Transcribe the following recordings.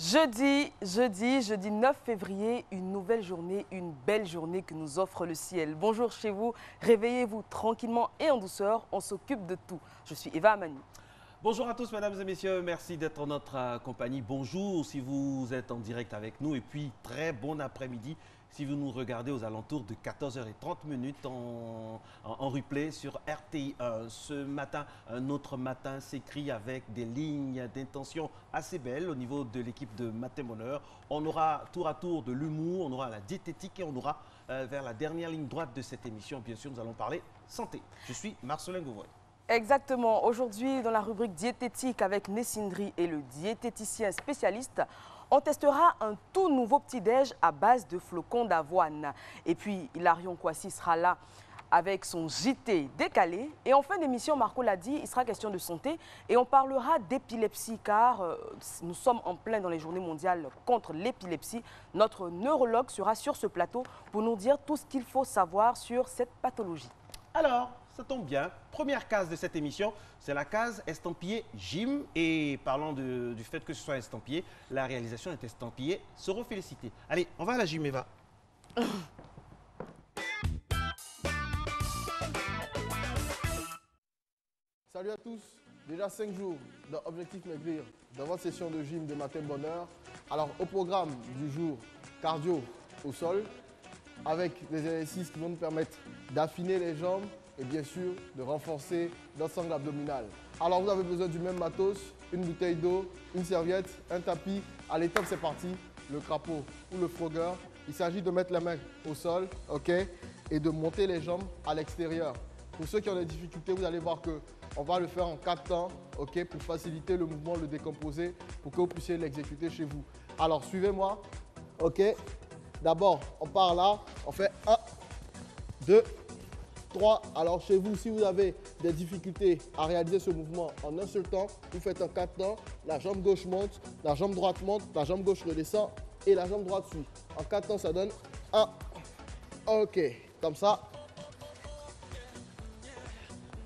Jeudi 9 février, une nouvelle journée, une belle journée que nous offre le ciel. Bonjour chez vous, réveillez-vous tranquillement et en douceur, on s'occupe de tout. Je suis Eva Amani. Bonjour à tous mesdames et messieurs, merci d'être en notre compagnie. Bonjour si vous êtes en direct avec nous et puis très bon après-midi si vous nous regardez aux alentours de 14h30 en replay sur RTI1. Ce matin, un autre matin s'écrit avec des lignes d'intention assez belles au niveau de l'équipe de Matin Bonheur. On aura tour à tour de l'humour, on aura la diététique et on aura vers la dernière ligne droite de cette émission, bien sûr, nous allons parler santé. Je suis Marcelin Gouvoy. Exactement. Aujourd'hui, dans la rubrique diététique avec Nessindri et le diététicien spécialiste, on testera un tout nouveau petit-déj à base de flocons d'avoine. Et puis, Hilarion Kouassi sera là avec son JT décalé. Et en fin d'émission, Marco l'a dit, il sera question de santé et on parlera d'épilepsie car nous sommes en plein dans les journées mondiales contre l'épilepsie. Notre neurologue sera sur ce plateau pour nous dire tout ce qu'il faut savoir sur cette pathologie. Alors, ça tombe bien. Première case de cette émission, c'est la case estampillé gym. Et parlant du fait que ce soit estampillé, la réalisation est estampillée. Seront félicités. Allez, on va à la gym, Eva. Salut à tous. Déjà 5 jours dans Objectif Maigrir, dans votre session de gym de Matin Bonheur. Alors, au programme du jour, cardio au sol, avec des exercices qui vont nous permettre d'affiner les jambes et bien sûr de renforcer notre sangle abdominale. Alors vous avez besoin du même matos, une bouteille d'eau, une serviette, un tapis. À l'étape c'est parti, le crapaud ou le frogger. Il s'agit de mettre la main au sol, ok, et de monter les jambes à l'extérieur. Pour ceux qui ont des difficultés, vous allez voir qu'on va le faire en 4 temps, ok, pour faciliter le mouvement, le décomposer, pour que vous puissiez l'exécuter chez vous. Alors suivez-moi, ok. D'abord, on part là, on fait 1, 2, 3. Alors chez vous, si vous avez des difficultés à réaliser ce mouvement en un seul temps, vous faites en 4 temps. La jambe gauche monte, la jambe droite monte, la jambe gauche redescend et la jambe droite suit. En 4 temps, ça donne 1. Ok, comme ça.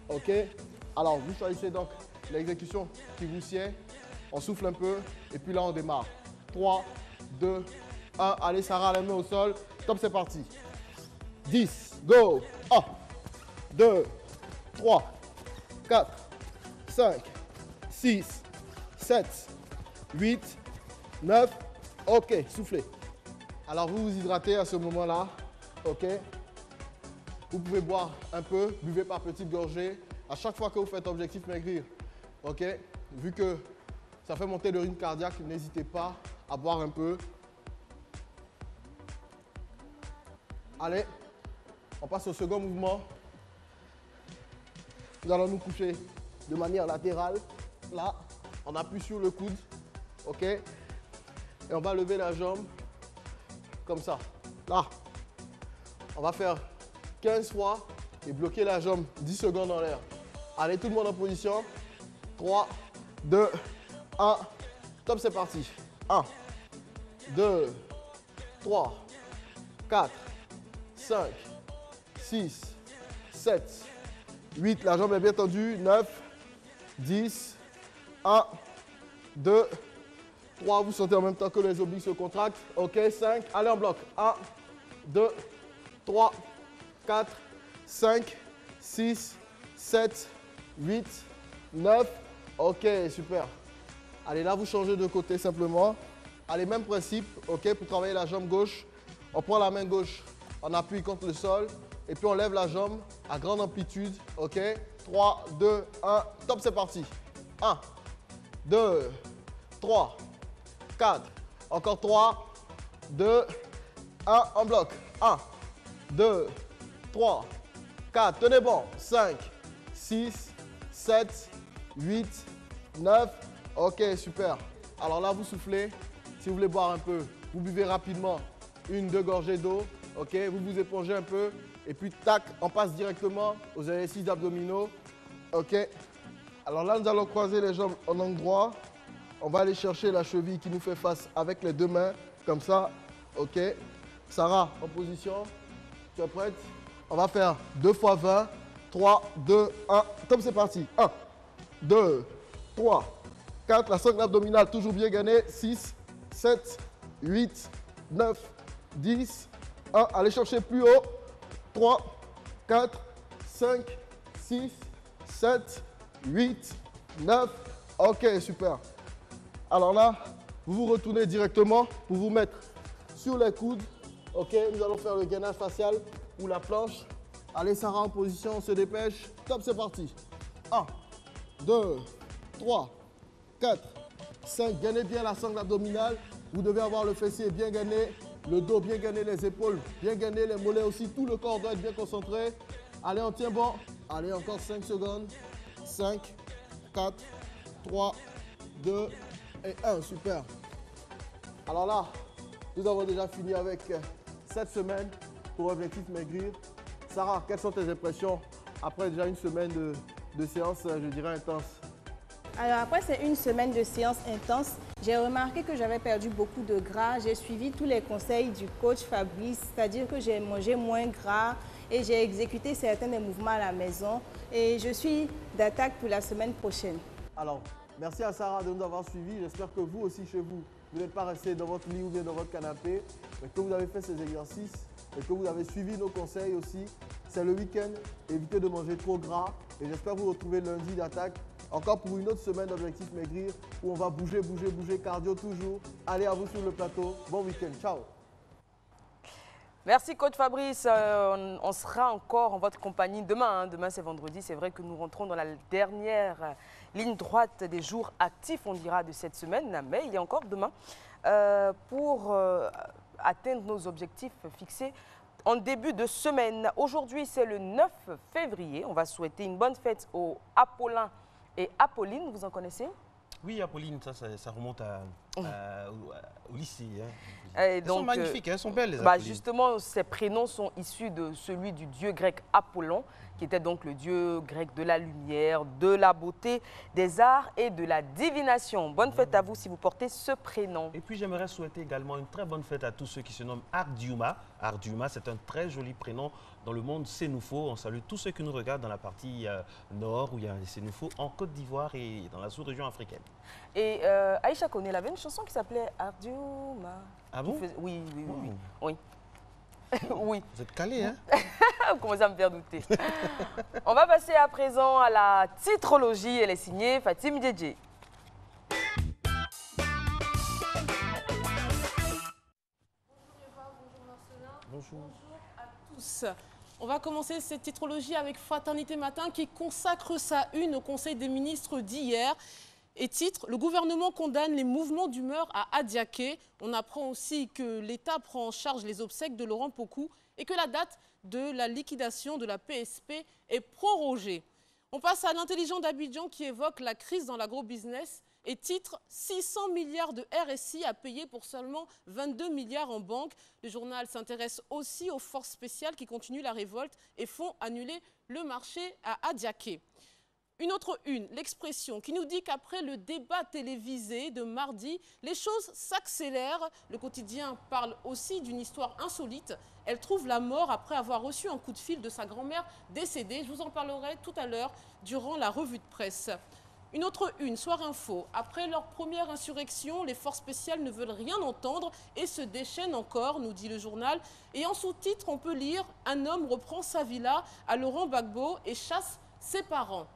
Ok. Alors, vous choisissez donc l'exécution qui vous sied. On souffle un peu et puis là, on démarre. 3, 2, 1. Allez, Sarah, la main au sol. Top, c'est parti. 10, go. 1, 2, 3, 4, 5, 6, 7, 8, 9. Ok, soufflez. Alors, vous vous hydratez à ce moment-là. Ok. Vous pouvez boire un peu, buvez par petites gorgées. À chaque fois que vous faites Objectif Maigrir, ok. Vu que ça fait monter le rythme cardiaque, n'hésitez pas à boire un peu. Allez, on passe au second mouvement. Nous allons nous coucher de manière latérale. Là, on appuie sur le coude. OK? Et on va lever la jambe comme ça. Là, on va faire 15 fois et bloquer la jambe 10 secondes en l'air. Allez, tout le monde en position. 3, 2, 1. Top, c'est parti. 1, 2, 3, 4, 5, 6, 7, 8, la jambe est bien tendue, 9, 10, 1, 2, 3, vous sentez en même temps que les obliques se contractent, ok, 5, allez en bloc, 1, 2, 3, 4, 5, 6, 7, 8, 9, ok, super. Allez, là, vous changez de côté simplement. Allez, même principe, ok, pour travailler la jambe gauche, on prend la main gauche, on appuie contre le sol et puis on lève la jambe à grande amplitude. Ok, 3, 2, 1, top, c'est parti. 1, 2, 3, 4, encore 3, 2, 1, en bloc. 1, 2, 3, 4, tenez bon. 5, 6, 7, 8, 9. Ok, super. Alors là, vous soufflez. Si vous voulez boire un peu, vous buvez rapidement 1-2 gorgées d'eau. Ok, vous vous épongez un peu et puis tac, on passe directement aux exercices abdominaux. Ok, alors là, nous allons croiser les jambes en angle droit. On va aller chercher la cheville qui nous fait face avec les deux mains, comme ça. Ok, Sarah, en position. Tu es prête? On va faire 2 fois 20. 3, 2, 1. Top, c'est parti. 1, 2, 3, 4. La sangle abdominale toujours bien gainée. 6, 7, 8, 9, 10, 1. Allez chercher plus haut. 3, 4, 5, 6, 7, 8, 9. Ok, super. Alors là, vous vous retournez directement pour vous mettre sur les coudes. Ok, nous allons faire le gainage facial ou la planche. Allez, Sarah, en position, on se dépêche. Top, c'est parti. 1, 2, 3, 4, 5. Gainez bien la sangle abdominale. Vous devez avoir le fessier bien gainé, le dos bien gainé, les épaules bien gainées, les mollets aussi. Tout le corps doit être bien concentré. Allez, on tient bon. Allez, encore 5 secondes. 5, 4, 3, 2 et 1. Super. Alors là, nous avons déjà fini avec cette semaine pour Objectif Maigrir. Sarah, quelles sont tes impressions après déjà une semaine de séance, je dirais, intense? Alors après, c'est une semaine de séance intense. J'ai remarqué que j'avais perdu beaucoup de gras. J'ai suivi tous les conseils du coach Fabrice, c'est-à-dire que j'ai mangé moins gras et j'ai exécuté certains des mouvements à la maison. Et je suis d'attaque pour la semaine prochaine. Alors, merci à Sarah de nous avoir suivis. J'espère que vous aussi, chez vous, vous n'êtes pas resté dans votre lit ou bien dans votre canapé, mais que vous avez fait ces exercices et que vous avez suivi nos conseils aussi. C'est le week-end, évitez de manger trop gras et j'espère vous retrouver lundi d'attaque. Encore pour une autre semaine d'Objectif Maigrir où on va bouger, bouger, bouger, cardio toujours. Allez à vous sur le plateau. Bon week-end. Ciao. Merci coach Fabrice. On sera encore en votre compagnie demain. Demain c'est vendredi. C'est vrai que nous rentrons dans la dernière ligne droite des jours actifs, on dira, de cette semaine. Mais il y a encore demain pour atteindre nos objectifs fixés en début de semaine. Aujourd'hui, c'est le 9 février. On va souhaiter une bonne fête aux Apollin et Apolline. Vous en connaissez? Oui, Apolline, ça remonte au lycée. Hein. Elles sont magnifiques, elles sont belles les Apollines. Apollines. Justement, ces prénoms sont issus de celui du dieu grec Apollon, qui était donc le dieu grec de la lumière, de la beauté, des arts et de la divination. Bonne fête à vous si vous portez ce prénom. Et puis j'aimerais souhaiter également une très bonne fête à tous ceux qui se nomment Ardiuma. Ardiuma, c'est un très joli prénom dans le monde sénoufo. On salue tous ceux qui nous regardent dans la partie nord où il y a les sénoufos en Côte d'Ivoire et dans la sous-région africaine. Et Aïcha Koné, elle avait une chanson qui s'appelait Ardiuma. Ah bon? Oui, oui, oui. Oui. Oui. Vous êtes calé, hein? Vous commencez à me faire douter. On va passer à présent à la titrologie. Elle est signée Fatim Djedje. Bonjour. À tous. On va commencer cette titrologie avec Fraternité Matin qui consacre sa une au Conseil des ministres d'hier. Et titre, le gouvernement condamne les mouvements d'humeur à Adiaké. On apprend aussi que l'État prend en charge les obsèques de Laurent Pocou et que la date de la liquidation de la PSP est prorogée. On passe à l'intelligent d'Abidjan qui évoque la crise dans l'agrobusiness et titre 600 milliards de RSI à payer pour seulement 22 milliards en banque. Le journal s'intéresse aussi aux forces spéciales qui continuent la révolte et font annuler le marché à Adiaké. Une autre une, l'Expression, qui nous dit qu'après le débat télévisé de mardi, les choses s'accélèrent. Le quotidien parle aussi d'une histoire insolite. Elle trouve la mort après avoir reçu un coup de fil de sa grand-mère décédée. Je vous en parlerai tout à l'heure durant la revue de presse. Une autre une, Soir Info. Après leur première insurrection, les forces spéciales ne veulent rien entendre et se déchaînent encore, nous dit le journal. Et en sous-titre, on peut lire « Un homme reprend sa villa à Laurent Gbagbo et chasse ses parents ».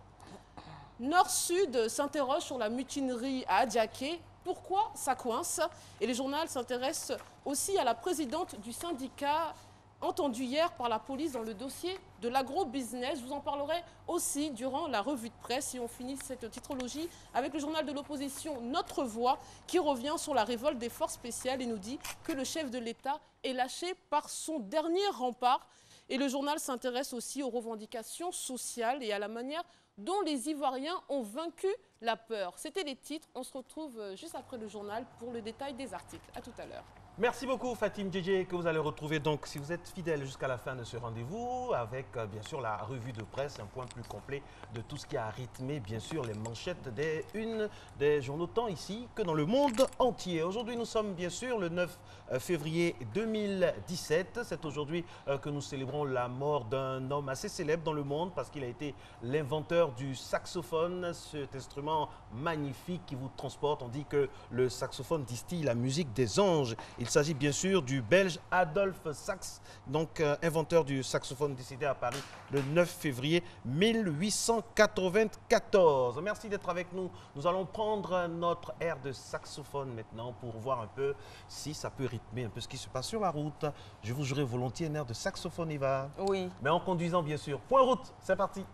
Nord-Sud s'interroge sur la mutinerie à Adiaké. Pourquoi ça coince? Et le journal s'intéresse aussi à la présidente du syndicat entendue hier par la police dans le dossier de l'agro-business. Je vous en parlerai aussi durant la revue de presse. Et on finit cette titrologie avec le journal de l'opposition Notre Voix qui revient sur la révolte des forces spéciales et nous dit que le chef de l'État est lâché par son dernier rempart. Et le journal s'intéresse aussi aux revendications sociales et à la manière dont les Ivoiriens ont vaincu la peur. C'était les titres. On se retrouve juste après le journal pour le détail des articles. À tout à l'heure. Merci beaucoup Fatim Djedje, que vous allez retrouver donc si vous êtes fidèle jusqu'à la fin de ce rendez-vous avec bien sûr la revue de presse, un point plus complet de tout ce qui a rythmé bien sûr les manchettes des unes des journaux tant ici que dans le monde entier. Aujourd'hui nous sommes bien sûr le 9 février 2017. C'est aujourd'hui que nous célébrons la mort d'un homme assez célèbre dans le monde parce qu'il a été l'inventeur du saxophone, cet instrument magnifique qui vous transporte. On dit que le saxophone distille la musique des anges. Il s'agit bien sûr du Belge Adolphe Sax, donc inventeur du saxophone décédé à Paris le 9 février 1894. Merci d'être avec nous. Nous allons prendre notre air de saxophone maintenant pour voir un peu si ça peut rythmer un peu ce qui se passe sur la route. Je vous jouerai volontiers un air de saxophone, Eva. Oui. Mais en conduisant bien sûr. Point route, c'est parti.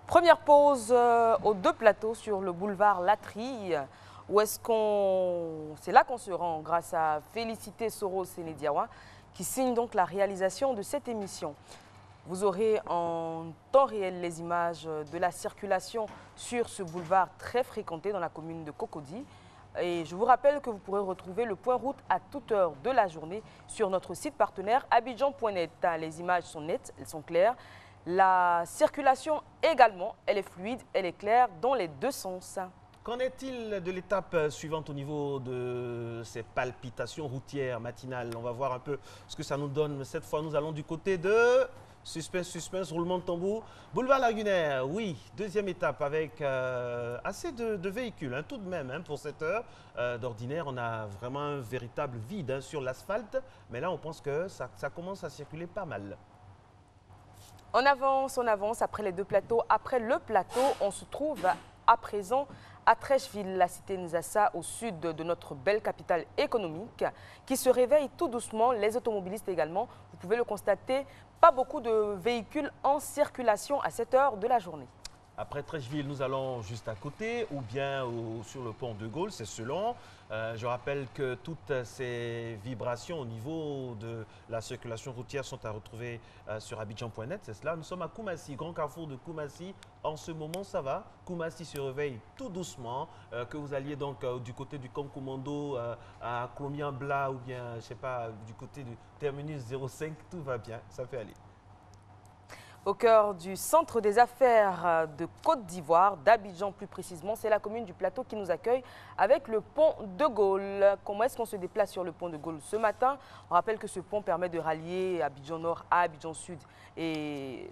Première pause aux deux plateaux sur le boulevard Latry, où c'est là qu'on se rend grâce à Félicité Soro Sénédiawa, qui signe donc la réalisation de cette émission. Vous aurez en temps réel les images de la circulation sur ce boulevard très fréquenté dans la commune de Cocody. Et je vous rappelle que vous pourrez retrouver le point route à toute heure de la journée sur notre site partenaire abidjan.net. Les images sont nettes, elles sont claires. La circulation également, elle est fluide, elle est claire dans les deux sens. Qu'en est-il de l'étape suivante au niveau de ces palpitations routières matinales? On va voir un peu ce que ça nous donne. Cette fois, nous allons du côté de... Suspense, roulement de tambour. Boulevard Lagunaire, oui, deuxième étape avec assez de véhicules, tout de même, pour cette heure. D'ordinaire, on a vraiment un véritable vide sur l'asphalte, mais là, on pense que ça commence à circuler pas mal. On avance après les deux plateaux. Après le plateau, on se trouve à présent à Trècheville, la cité Nzassa, au sud de notre belle capitale économique, qui se réveille tout doucement. Les automobilistes également, vous pouvez le constater, pas beaucoup de véhicules en circulation à cette heure de la journée. Après Trècheville, nous allons juste à côté ou bien sur le pont de Gaulle, c'est selon. Je rappelle que toutes ces vibrations au niveau de la circulation routière sont à retrouver sur abidjan.net, c'est cela. Nous sommes à Koumassi, grand carrefour de Koumassi. En ce moment, ça va. Koumassi se réveille tout doucement. Que vous alliez donc du côté du Camp Commando à Colomian-Blas ou bien, je ne sais pas, du côté du terminus 05, tout va bien, ça fait aller. Au cœur du centre des affaires de Côte d'Ivoire, d'Abidjan plus précisément, c'est la commune du Plateau qui nous accueille avec le pont de Gaulle. Comment est-ce qu'on se déplace sur le pont de Gaulle ce matin? On rappelle que ce pont permet de rallier Abidjan Nord à Abidjan Sud et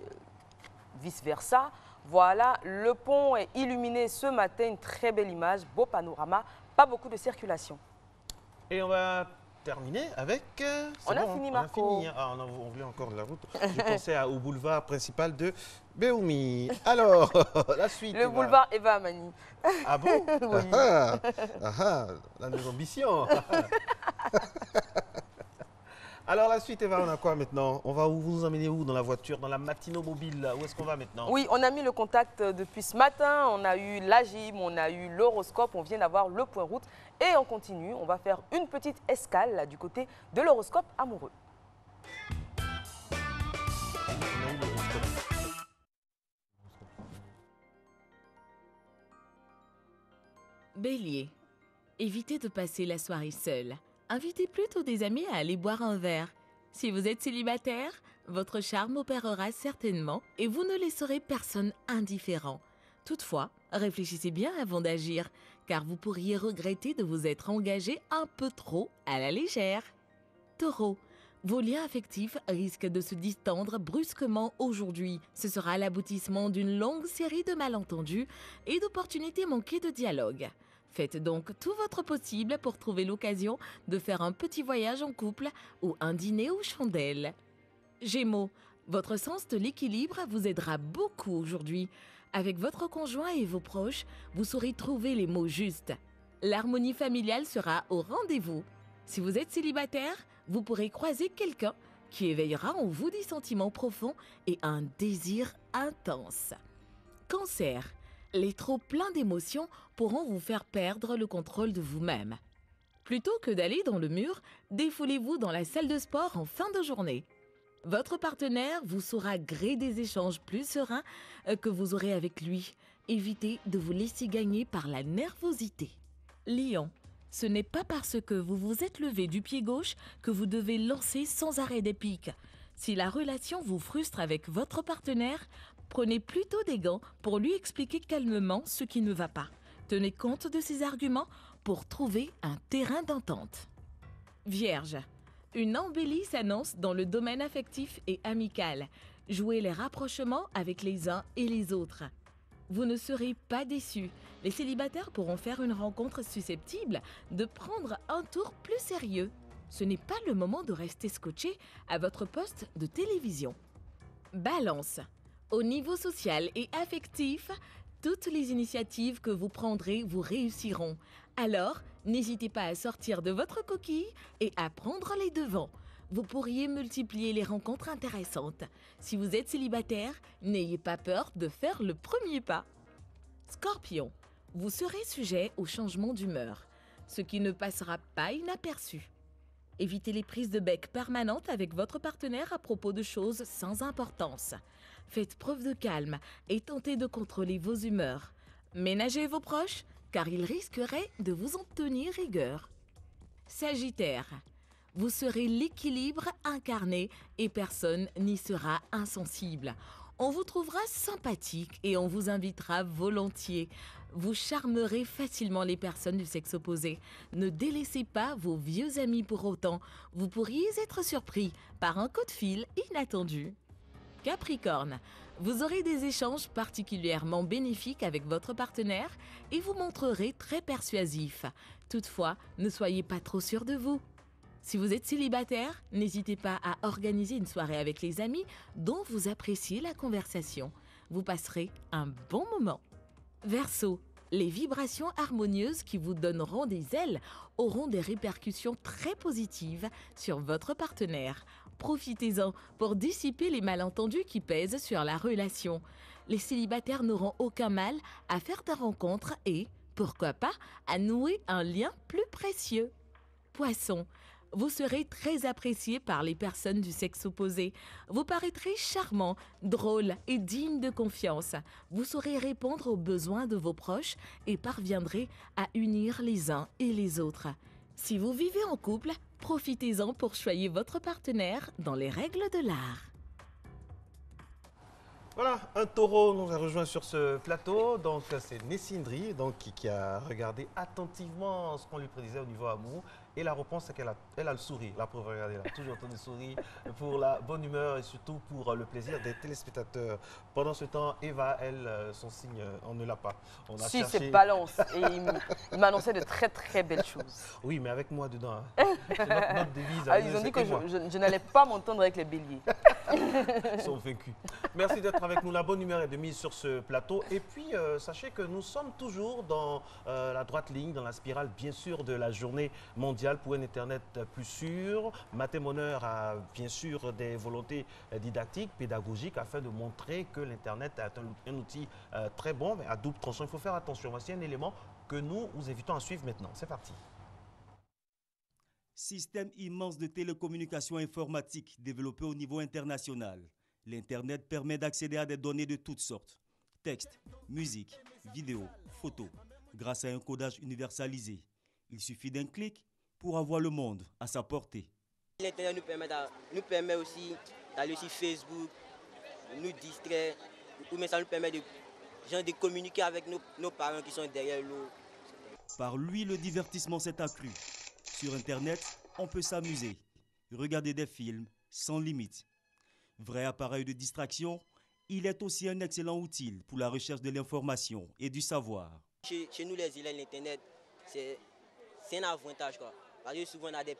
vice-versa. Voilà, le pont est illuminé ce matin, une très belle image, beau panorama, pas beaucoup de circulation. Et on va terminé avec... On a fini, Marco. On a fini. Ah, on voulait encore de la route. Je pensais au boulevard principal de Béoumi. Alors, la suite. Le boulevard Eva Amani. Ah bon? Oui. Là, nos ambitions. Alors, la suite, Eva, on a quoi maintenant? On va vous emmener où dans la voiture? Dans la Matino Mobile? Où est-ce qu'on va maintenant? Oui, on a mis le contact depuis ce matin. On a eu l'AGIM, on a eu l'horoscope. On vient d'avoir le point route. Et on continue. On va faire une petite escale là, du côté de l'horoscope amoureux. Bélier, évitez de passer la soirée seul. Invitez plutôt des amis à aller boire un verre. Si vous êtes célibataire, votre charme opérera certainement et vous ne laisserez personne indifférent. Toutefois, réfléchissez bien avant d'agir, car vous pourriez regretter de vous être engagé un peu trop à la légère. Taureau, vos liens affectifs risquent de se distendre brusquement aujourd'hui. Ce sera l'aboutissement d'une longue série de malentendus et d'opportunités manquées de dialogue. Faites donc tout votre possible pour trouver l'occasion de faire un petit voyage en couple ou un dîner aux chandelles. Gémeaux, votre sens de l'équilibre vous aidera beaucoup aujourd'hui. Avec votre conjoint et vos proches, vous saurez trouver les mots justes. L'harmonie familiale sera au rendez-vous. Si vous êtes célibataire, vous pourrez croiser quelqu'un qui éveillera en vous des sentiments profonds et un désir intense. Cancer, les trop pleins d'émotions pourront vous faire perdre le contrôle de vous-même. Plutôt que d'aller dans le mur, défoulez-vous dans la salle de sport en fin de journée. Votre partenaire vous saura gré des échanges plus sereins que vous aurez avec lui. Évitez de vous laisser gagner par la nervosité. Lion, ce n'est pas parce que vous vous êtes levé du pied gauche que vous devez lancer sans arrêt des piques. Si la relation vous frustre avec votre partenaire, prenez plutôt des gants pour lui expliquer calmement ce qui ne va pas. Tenez compte de ses arguments pour trouver un terrain d'entente. Vierge, une embellie s'annonce dans le domaine affectif et amical. Jouez les rapprochements avec les uns et les autres. Vous ne serez pas déçus. Les célibataires pourront faire une rencontre susceptible de prendre un tour plus sérieux. Ce n'est pas le moment de rester scotché à votre poste de télévision. Balance. Au niveau social et affectif, toutes les initiatives que vous prendrez vous réussiront. Alors, n'hésitez pas à sortir de votre coquille et à prendre les devants. Vous pourriez multiplier les rencontres intéressantes. Si vous êtes célibataire, n'ayez pas peur de faire le premier pas. Scorpion, vous serez sujet au changement d'humeur, ce qui ne passera pas inaperçu. Évitez les prises de bec permanentes avec votre partenaire à propos de choses sans importance. Faites preuve de calme et tentez de contrôler vos humeurs. Ménagez vos proches, car ils risqueraient de vous en tenir rigueur. Sagittaire, vous serez l'équilibre incarné et personne n'y sera insensible. On vous trouvera sympathique et on vous invitera volontiers. Vous charmerez facilement les personnes du sexe opposé. Ne délaissez pas vos vieux amis pour autant. Vous pourriez être surpris par un coup de fil inattendu. Capricorne, vous aurez des échanges particulièrement bénéfiques avec votre partenaire et vous montrerez très persuasif. Toutefois, ne soyez pas trop sûr de vous. Si vous êtes célibataire, n'hésitez pas à organiser une soirée avec les amis dont vous appréciez la conversation. Vous passerez un bon moment. Verseau, les vibrations harmonieuses qui vous donneront des ailes auront des répercussions très positives sur votre partenaire. Profitez-en pour dissiper les malentendus qui pèsent sur la relation. Les célibataires n'auront aucun mal à faire des rencontres et, pourquoi pas, à nouer un lien plus précieux. Poisson, vous serez très apprécié par les personnes du sexe opposé. Vous paraîtrez charmant, drôle et digne de confiance. Vous saurez répondre aux besoins de vos proches et parviendrez à unir les uns et les autres. Si vous vivez en couple, profitez-en pour choyer votre partenaire dans les règles de l'art. Voilà, un taureau nous a rejoint sur ce plateau. Donc, c'est Nessindri qui a regardé attentivement ce qu'on lui prédisait au niveau amour. Et la réponse, c'est qu'elle a le sourire. La preuve, regardez, elle a toujours autant de sourire pour la bonne humeur et surtout pour le plaisir des téléspectateurs. Pendant ce temps, Eva, elle, son signe, on ne l'a pas. On a si, cherché... c'est Balance. Et il m'annonçait de très très belles choses. Oui, mais avec moi dedans. Hein. C'est notre devise. Ah, ils ont dit que je n'allais pas m'entendre avec les béliers. Ils sont vaincus. Merci d'être avec nous. La bonne humeur est de mise sur ce plateau. Et puis, sachez que nous sommes toujours dans la droite ligne, dans la spirale, bien sûr, de la journée mondiale pour un Internet plus sûr. Matémoneur a bien sûr des volontés didactiques, pédagogiques, afin de montrer que l'Internet est un outil très bon, mais à double tranchant. Il faut faire attention. Voici un élément que nous vous invitons à suivre maintenant. C'est parti. Système immense de télécommunications informatiques développé au niveau international. L'Internet permet d'accéder à des données de toutes sortes. Texte, musique, vidéos, photos, grâce à un codage universalisé. Il suffit d'un clic pour avoir le monde à sa portée. L'Internet nous permet aussi d'aller sur Facebook, nous distraire, mais ça nous permet de communiquer avec nos parents qui sont derrière nous. Par lui, le divertissement s'est accru. Sur Internet, on peut s'amuser, regarder des films sans limite. Vrai appareil de distraction, il est aussi un excellent outil pour la recherche de l'information et du savoir. Chez nous les élèves, l'Internet, c'est un avantage, quoi. Parce que souvent on a des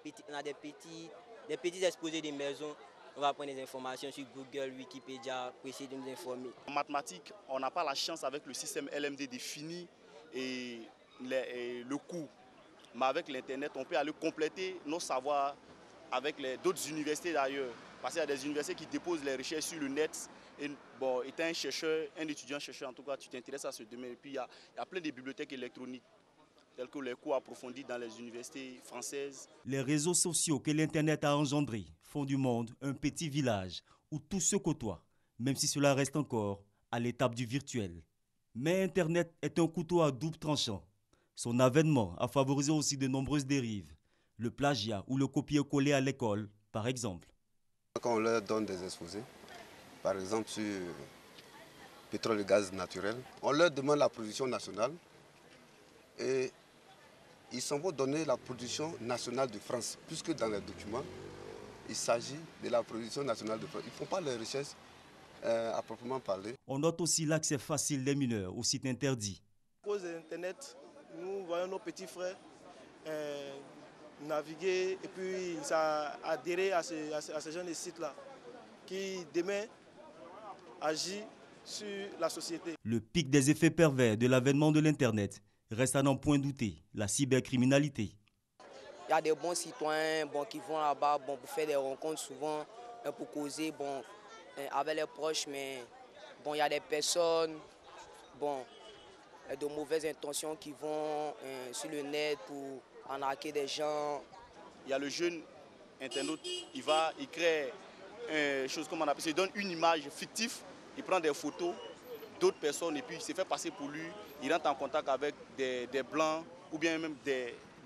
petits exposés des maisons, on va prendre des informations sur Google, Wikipédia, pour essayer de nous informer. En mathématiques, on n'a pas la chance avec le système LMD défini et le cours. Mais avec l'Internet, on peut aller compléter nos savoirs avec d'autres universités d'ailleurs. Parce qu'il y a des universités qui déposent les recherches sur le net. Et, bon, étant un chercheur, un étudiant chercheur en tout cas, tu t'intéresses à ce domaine. Et puis il y a plein de bibliothèques électroniques tels que les cours approfondis dans les universités françaises. Les réseaux sociaux que l'Internet a engendrés font du monde un petit village où tout se côtoie, même si cela reste encore à l'étape du virtuel. Mais Internet est un couteau à double tranchant. Son avènement a favorisé aussi de nombreuses dérives. Le plagiat ou le copier-coller à l'école, par exemple. Quand on leur donne des exposés, par exemple sur pétrole et gaz naturel, on leur demande la production nationale et ils s'en vont donner la production nationale de France, puisque dans les documents, il s'agit de la production nationale de France. Ils ne font pas les recherches à proprement parler. On note aussi l'accès facile des mineurs aux sites interdits. À cause d'Internet, nous voyons nos petits frères naviguer et puis ça adhérer à ce genre de sites-là qui demain agit sur la société. Le pic des effets pervers de l'avènement de l'Internet reste à n'en point douter, la cybercriminalité. Il y a des bons citoyens qui vont là-bas pour faire des rencontres souvent, pour causer avec les proches, mais il y a des personnes de mauvaises intentions qui vont sur le net pour arnaquer des gens. Il y a le jeune internaute, il crée une chose comme on appelle, il donne une image fictive, il prend des photos d'autres personnes et puis il se fait passer pour lui, il rentre en contact avec des blancs ou bien même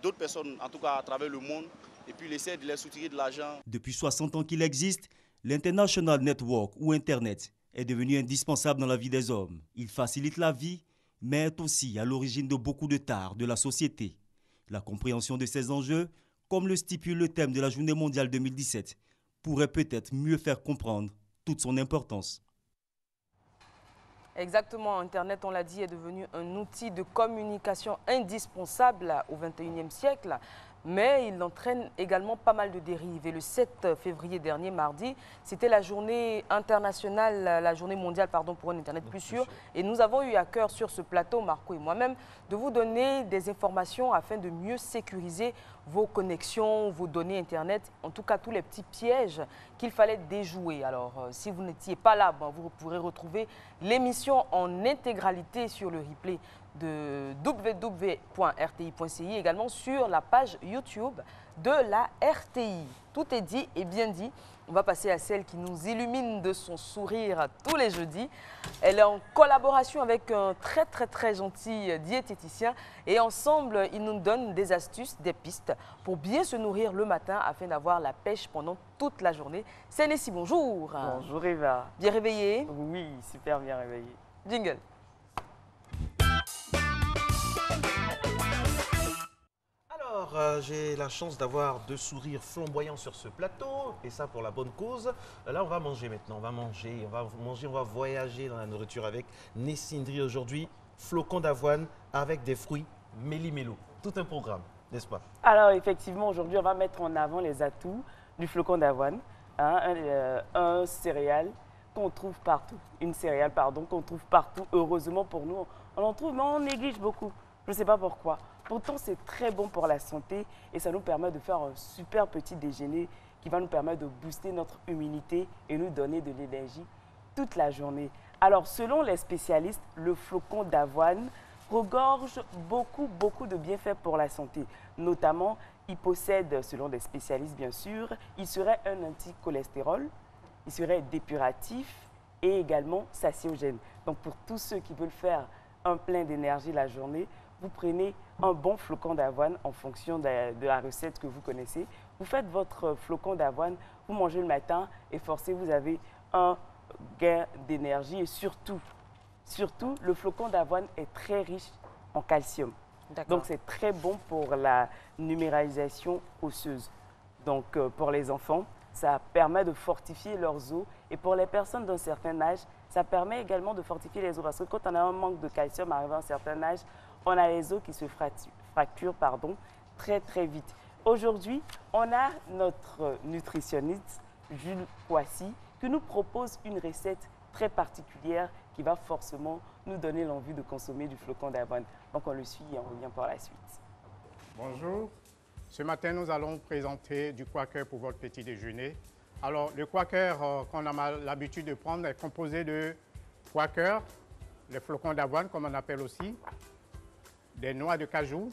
d'autres personnes, en tout cas à travers le monde, et puis il essaie de les soutirer de l'argent. Depuis 60 ans qu'il existe, l'International Network ou Internet est devenu indispensable dans la vie des hommes. Il facilite la vie, mais est aussi à l'origine de beaucoup de tares de la société. La compréhension de ces enjeux, comme le stipule le thème de la Journée mondiale 2017, pourrait peut-être mieux faire comprendre toute son importance. Exactement, Internet, on l'a dit, est devenu un outil de communication indispensable au XXIe siècle, mais il entraîne également pas mal de dérives. Et le 7 février dernier, mardi, c'était la journée internationale, la journée mondiale pour un Internet plus sûr. Et nous avons eu à cœur sur ce plateau, Marco et moi-même, de vous donner des informations afin de mieux sécuriser vos connexions, vos données Internet, en tout cas tous les petits pièges qu'il fallait déjouer. Alors, si vous n'étiez pas là, vous pourrez retrouver l'émission en intégralité sur le replay de www.rti.ci, également sur la page YouTube de la RTI. Tout est dit et bien dit. On va passer à celle qui nous illumine de son sourire tous les jeudis. Elle est en collaboration avec un très gentil diététicien et ensemble, ils nous donnent des astuces, des pistes pour bien se nourrir le matin afin d'avoir la pêche pendant toute la journée. C'est Nessie, bonjour. Bonjour Eva. Bien réveillé? Oui, super bien réveillé. Jingle. Alors, j'ai la chance d'avoir deux sourires flamboyants sur ce plateau, et ça pour la bonne cause. Là, on va manger maintenant, on va voyager dans la nourriture avec Nessie Ndri aujourd'hui. Flocons d'avoine avec des fruits méli-mélo. Tout un programme, n'est-ce pas? Alors, effectivement, aujourd'hui, on va mettre en avant les atouts du flocon d'avoine, un céréale qu'on trouve partout, une céréale, qu'on trouve partout. Heureusement pour nous, on en trouve, mais on néglige beaucoup. Je ne sais pas pourquoi. Pourtant, c'est très bon pour la santé et ça nous permet de faire un super petit déjeuner qui va nous permettre de booster notre immunité et nous donner de l'énergie toute la journée. Alors, selon les spécialistes, le flocon d'avoine regorge beaucoup de bienfaits pour la santé. Notamment, il possède, selon des spécialistes bien sûr, il serait un anticholestérol, il serait dépuratif et également satiogène. Donc, pour tous ceux qui veulent faire un plein d'énergie la journée, vous prenez un bon flocon d'avoine en fonction de la recette que vous connaissez. Vous faites votre flocon d'avoine, vous mangez le matin et forcez, vous avez un gain d'énergie et surtout, le flocon d'avoine est très riche en calcium. Donc, c'est très bon pour la numéralisation osseuse. Donc, pour les enfants, ça permet de fortifier leurs os. Et pour les personnes d'un certain âge, ça permet également de fortifier les os. Parce que quand on a un manque de calcium arrivé à un certain âge, on a les os qui se fracturent très vite. Aujourd'hui, on a notre nutritionniste, Jules Poissy, qui nous propose une recette très particulière qui va forcément nous donner l'envie de consommer du flocon d'avoine. Donc on le suit et on revient par la suite. Bonjour. Ce matin, nous allons présenter du quaker pour votre petit déjeuner. Alors, le quaker qu'on a l'habitude de prendre est composé de quaker, les flocons d'avoine comme on appelle aussi, des noix de cajou,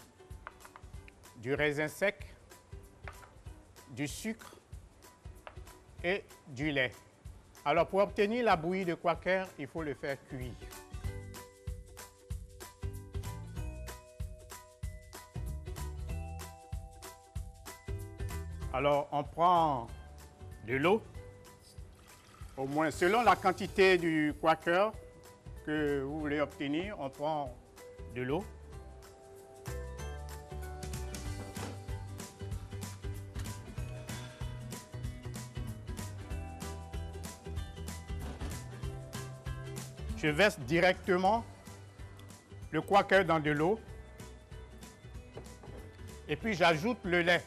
du raisin sec, du sucre et du lait. Alors pour obtenir la bouillie de quaker, il faut le faire cuire. Alors on prend de l'eau, au moins selon la quantité du quaker que vous voulez obtenir, on prend de l'eau. Je verse directement le quaker dans de l'eau et puis j'ajoute le lait.